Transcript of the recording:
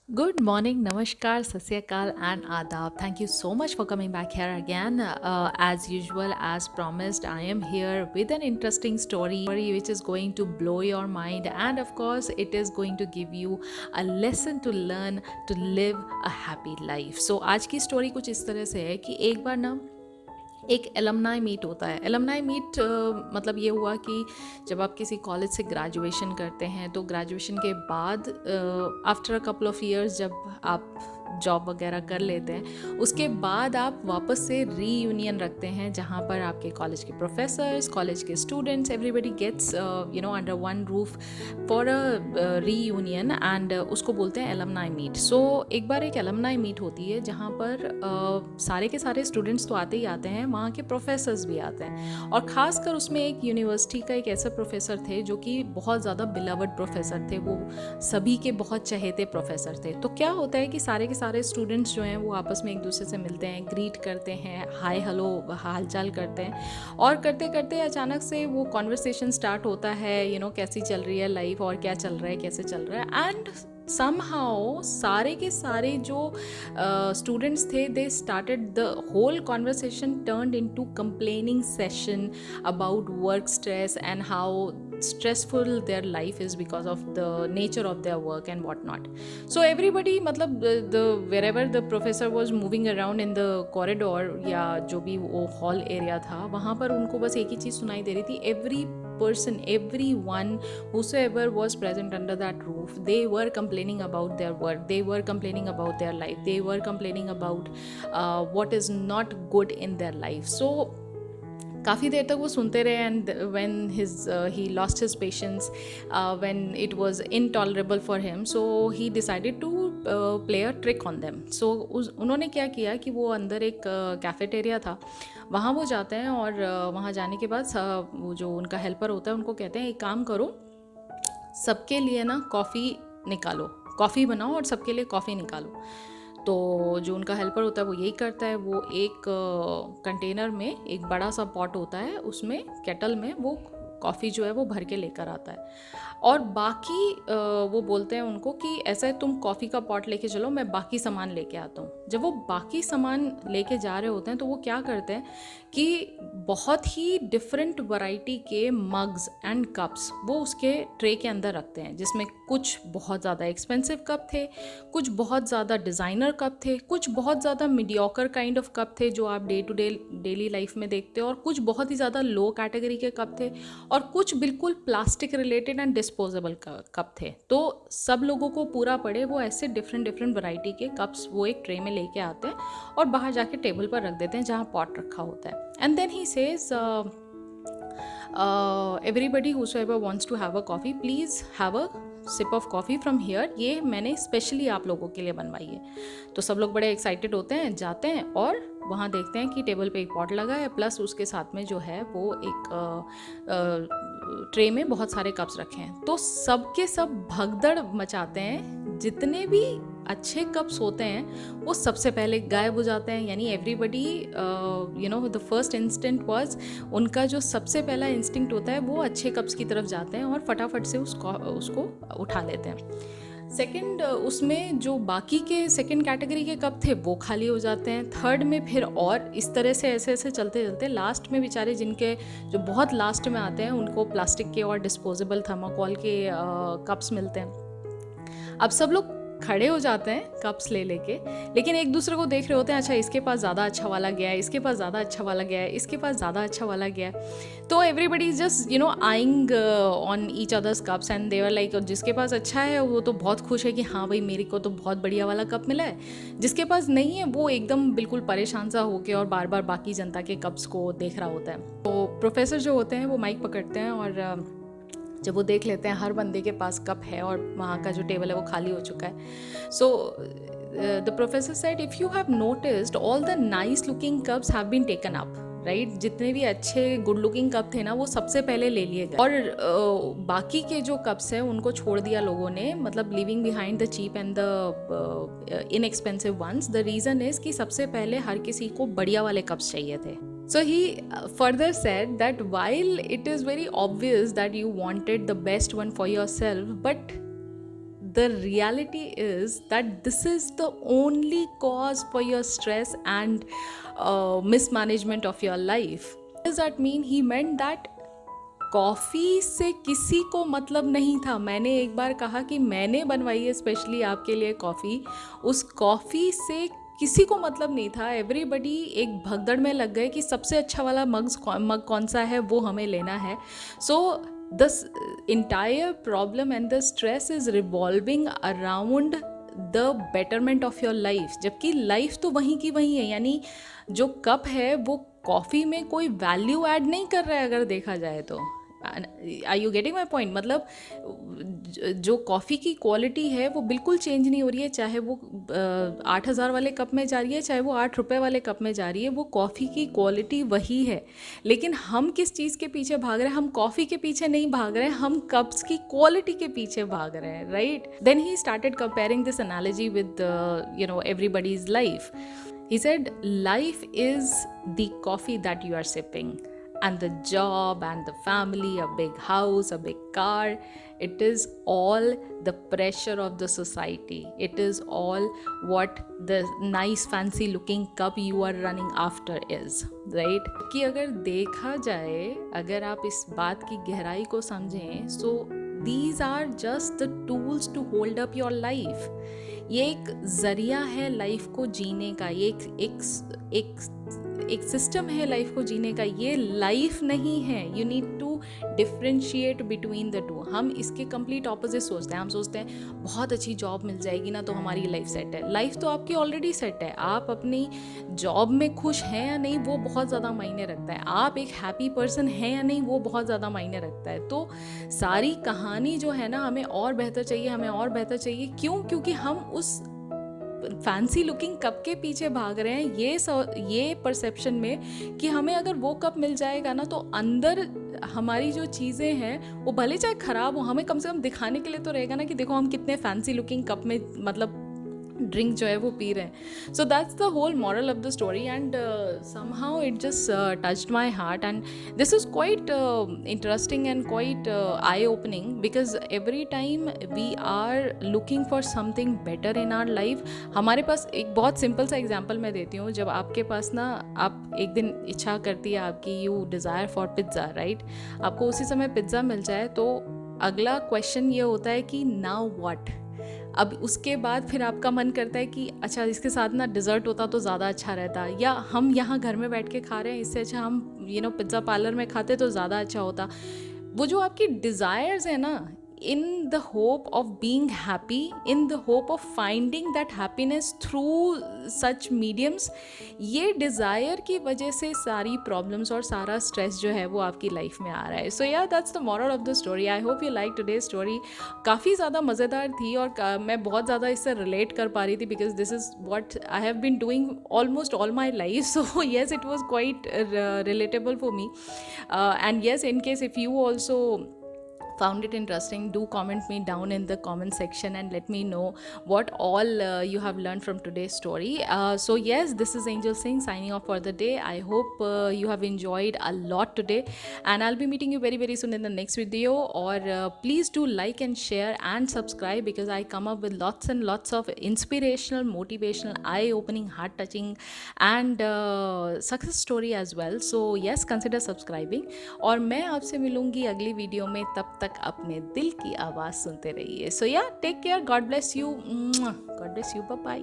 Good morning, Namaskar, Sasyakal, and Adab. Thank you so much for coming back here again. As usual, as promised, I am here with an interesting story which is going to blow your mind, and of course, it is going to give you a lesson to learn to live a happy life. So, आज की story कुछ इस तरह से है कि एक बार ना एक एलमनाई मीट होता है। एलमनाई मीट मतलब ये हुआ कि जब आप किसी कॉलेज से ग्रेजुएशन करते हैं तो ग्रेजुएशन के बाद after a couple of years जब आप जॉब वगैरह कर लेते हैं उसके बाद आप वापस से रीयूनियन रखते हैं जहाँ पर आपके कॉलेज के प्रोफेसर्स, कॉलेज के students, everybody gets under one roof for a reunion and उसको बोलते हैं एलमनाई मीट। सो एक बार एक एलमनाई मीट होती है जहाँ पर सारे के सारे स्टूडेंट्स तो आते ही आते हैं, वहाँ के प्रोफेसर्स भी आते हैं और ख़ासकर उसमें एक यूनिवर्सिटी का एक ऐसा प्रोफेसर थे जो कि बहुत ज़्यादा बिलवड प्रोफेसर थे, वो सभी के बहुत चहेते प्रोफेसर थे। तो क्या होता है कि सारे के सारे स्टूडेंट्स जो हैं वो आपस में एक दूसरे से मिलते हैं, ग्रीट करते हैं, हाय हेलो हालचाल करते हैं और करते करते अचानक से वो कॉन्वर्सेशन स्टार्ट होता है, कैसी चल रही है लाइफ और क्या चल रहा है, कैसे चल रहा है। एंड somehow सारे के सारे जो स्टूडेंट्स थे they started the whole conversation turned into complaining session about work stress and how stressful their life is because of the nature of their work and what not. So everybody मतलब the wherever the professor was moving around in the corridor या जो भी वो hall area था वहाँ पर उनको बस एक ही चीज़ सुनाई दे रही थी। every person, everyone, whosoever was present under that roof, they were complaining about their work, they were complaining about their life, they were complaining about what is not good in their life. So काफ़ी देर तक वो सुनते रहे and when he lost his patience, when it was intolerable for him, so he decided to play a trick on them. So उन्होंने क्या किया कि वो अंदर एक कैफेटेरिया था, वहाँ वो जाते हैं और वहाँ जाने के बाद वो जो उनका हेल्पर होता है उनको कहते हैं एक काम करो, सबके लिए ना कॉफ़ी निकालो, कॉफ़ी बनाओ और सबके लिए कॉफ़ी निकालो। तो जो उनका हेल्पर होता है वो यही करता है, वो एक कंटेनर में एक बड़ा सा पॉट होता है, उसमें केटल में वो कॉफ़ी जो है वो भर के लेकर आता है और बाकी वो बोलते हैं उनको कि ऐसा है तुम कॉफ़ी का पॉट लेके चलो, मैं बाकी सामान लेके आता हूँ। जब वो बाकी सामान लेके जा रहे होते हैं तो वो क्या करते हैं कि बहुत ही डिफरेंट वैरायटी के मग्स एंड कप्स वो उसके ट्रे के अंदर रखते हैं, जिसमें कुछ बहुत ज़्यादा एक्सपेंसिव कप थे, कुछ बहुत ज़्यादा डिज़ाइनर कप थे, कुछ बहुत ज़्यादा मीडियोकर काइंड ऑफ कप थे जो आप day to day daily life में देखते हो, और कुछ बहुत ही ज़्यादा लो कैटेगरी के कप थे और कुछ बिल्कुल plastic related and disposable cup थे। तो सब लोगों को पूरा पड़े वो ऐसे डिफरेंट डिफरेंट वैरायटी के कप्स वो एक ट्रे में लेके आते हैं और बाहर जाके टेबल पर रख देते हैं जहाँ पॉट रखा होता है। And then he says everybody whosoever wants to have a coffee, please have a sip of coffee from here, ये मैंने स्पेशली आप लोगों के लिए बनवाई है। तो सब लोग बड़े एक्साइटेड होते हैं, जाते हैं और वहाँ देखते हैं कि टेबल पे एक पॉट लगा है, प्लस उसके साथ में जो है वो एक ट्रे में बहुत सारे कप्स रखे हैं। तो सब के सब भगदड़ मचाते हैं, जितने भी अच्छे कप्स होते हैं वो सबसे पहले गायब हो जाते हैं। यानी everybody the first instinct was, उनका जो सबसे पहला इंस्टिंक्ट होता है वो अच्छे कप्स की तरफ जाते हैं और फटाफट से उसको उठा लेते हैं। सेकंड, उसमें जो बाकी के सेकंड कैटेगरी के कप थे वो खाली हो जाते हैं। थर्ड में फिर और इस तरह से ऐसे ऐसे चलते चलते लास्ट में बेचारे जिनके जो बहुत लास्ट में आते हैं उनको प्लास्टिक के और डिस्पोजेबल थर्माकोल के कप्स मिलते हैं। अब सब लोग खड़े हो जाते हैं कप्स ले लेके, लेकिन एक दूसरे को देख रहे होते हैं, अच्छा इसके पास ज़्यादा अच्छा वाला गया है, इसके पास ज़्यादा अच्छा वाला गया है, इसके पास ज़्यादा अच्छा वाला गया है। तो everybody is just eyeing on each others cups and they were like, जिसके पास अच्छा है वो तो बहुत खुश है कि हाँ भाई मेरे को तो बहुत बढ़िया वाला कप मिला है, जिसके पास नहीं है वो एकदम बिल्कुल परेशान सा होके और बार बार बाकी जनता के कप्स को देख रहा होता है। तो प्रोफेसर जो होते हैं वो माइक पकड़ते हैं और जब वो देख लेते हैं हर बंदे के पास कप है और वहाँ का जो टेबल है वो खाली हो चुका है। So the professor said, if you have noticed all the nice looking cups have been taken up, right, जितने भी अच्छे गुड लुकिंग कप थे ना वो सबसे पहले ले लिए गए और बाकी के जो कप्स हैं उनको छोड़ दिया लोगों ने, मतलब living behind the cheap and the inexpensive ones. The reason is कि सबसे पहले हर किसी को बढ़िया वाले कप्स चाहिए थे। So he further said that while it is very obvious that you wanted the best one for yourself, but the reality is that this is the only cause for your stress and mismanagement of your life. What does that mean? He meant that coffee से किसी को मतलब नहीं था। मैंने एक बार कहा कि मैंने बनवाई है स्पेशली आपके लिए कॉफ़ी, उस कॉफ़ी से किसी को मतलब नहीं था। एवरीबडी एक भगदड़ में लग गए कि सबसे अच्छा वाला मग कौन सा है, वो हमें लेना है। So the entire problem and the stress is revolving around the betterment of your life, जबकि लाइफ तो वहीं की वहीं है। यानी जो कप है वो कॉफ़ी में कोई वैल्यू ऐड नहीं कर रहा है अगर देखा जाए तो। Are you getting my point? मतलब जो कॉफ़ी की क्वालिटी है वो बिल्कुल चेंज नहीं हो रही है, चाहे वो 8,000 वाले कप में जा रही है, चाहे वो 8 रुपये वाले कप में जा रही है, वो कॉफ़ी की क्वालिटी वही है। लेकिन हम किस चीज़ के पीछे भाग रहे हैं? हम कॉफ़ी के पीछे नहीं भाग रहे हैं, हम कप्स की क्वालिटी के पीछे भाग रहे हैं, right? Then he started comparing this analogy with everybody's life. He said, life is the coffee that you are sipping, and the job and the family, a big house, a big car, it is all the pressure of the society. It is all what the nice fancy looking cup you are running after is, right? कि अगर देखा जाए, अगर आप इस बात की गहराई को समझें, so these are just the tools to hold up your life. ये एक ज़रिया है लाइफ को जीने का, ये एक सिस्टम है लाइफ को जीने का, ये लाइफ नहीं है। You need to differentiate between the two. हम इसके कंप्लीट ऑपोजिट सोचते हैं। हम सोचते हैं बहुत अच्छी जॉब मिल जाएगी ना तो हमारी लाइफ सेट है। लाइफ तो आपकी ऑलरेडी सेट है। आप अपनी जॉब में खुश हैं या नहीं वो बहुत ज़्यादा मायने रखता है। आप एक हैप्पी पर्सन हैं या नहीं वो बहुत ज़्यादा मायने रखता है। तो सारी कहानी जो है ना, हमें और बेहतर चाहिए, हमें और बेहतर चाहिए। क्यों? क्योंकि हम उस फैंसी लुकिंग कप के पीछे भाग रहे हैं, ये परसेप्शन में कि हमें अगर वो कप मिल जाएगा ना तो अंदर हमारी जो चीज़ें हैं वो भले चाहे ख़राब हो, हमें कम से कम दिखाने के लिए तो रहेगा ना कि देखो हम कितने फैंसी लुकिंग कप में मतलब ड्रिंक जो है वो पी रहे हैं। So that's the whole moral of the story and somehow it just touched my heart and this is quite interesting and quite eye opening because every time we are looking for something better in our life. हमारे पास एक बहुत simple सा example मैं देती हूँ। जब आपके पास ना, आप एक दिन इच्छा करती है आपकी, you desire for pizza, right? आपको उसी समय पिज़्ज़ा मिल जाए तो अगला क्वेश्चन ये होता है कि नाउ व्हाट। अब उसके बाद फिर आपका मन करता है कि अच्छा इसके साथ ना डिज़र्ट होता तो ज़्यादा अच्छा रहता, या हम यहाँ घर में बैठ के खा रहे हैं, इससे अच्छा हम पिज़्ज़ा पार्लर में खाते तो ज़्यादा अच्छा होता। वो जो आपकी डिज़ायर्स है ना, in the hope of being happy, in the hope of finding that happiness through such mediums, ये डिज़ायर की वजह से सारी प्रॉब्लम्स और सारा स्ट्रेस जो है वो आपकी लाइफ में आ रहा है। सो या that's the moral of the story. I hope you like today story. काफ़ी ज़्यादा मज़ेदार थी और मैं बहुत ज़्यादा इससे रिलेट कर पा रही थी because this is what I have been doing almost all my life. So yes, it was quite relatable for me. And yes, in case if you also found it interesting, do comment me down in the comment section and let me know what all you have learned from today's story. So yes, this is Angel Singh signing off for the day. I hope you have enjoyed a lot today and I'll be meeting you very very soon in the next video. Or please do like and share and subscribe because I come up with lots and lots of inspirational, motivational, eye-opening, heart-touching and success story as well. So yes, consider subscribing. और मैं आपसे मिलूंगी अगली video में। तब तक अपने दिल की आवाज़ सुनते रहिए। So yeah, take care, God bless you, bye bye.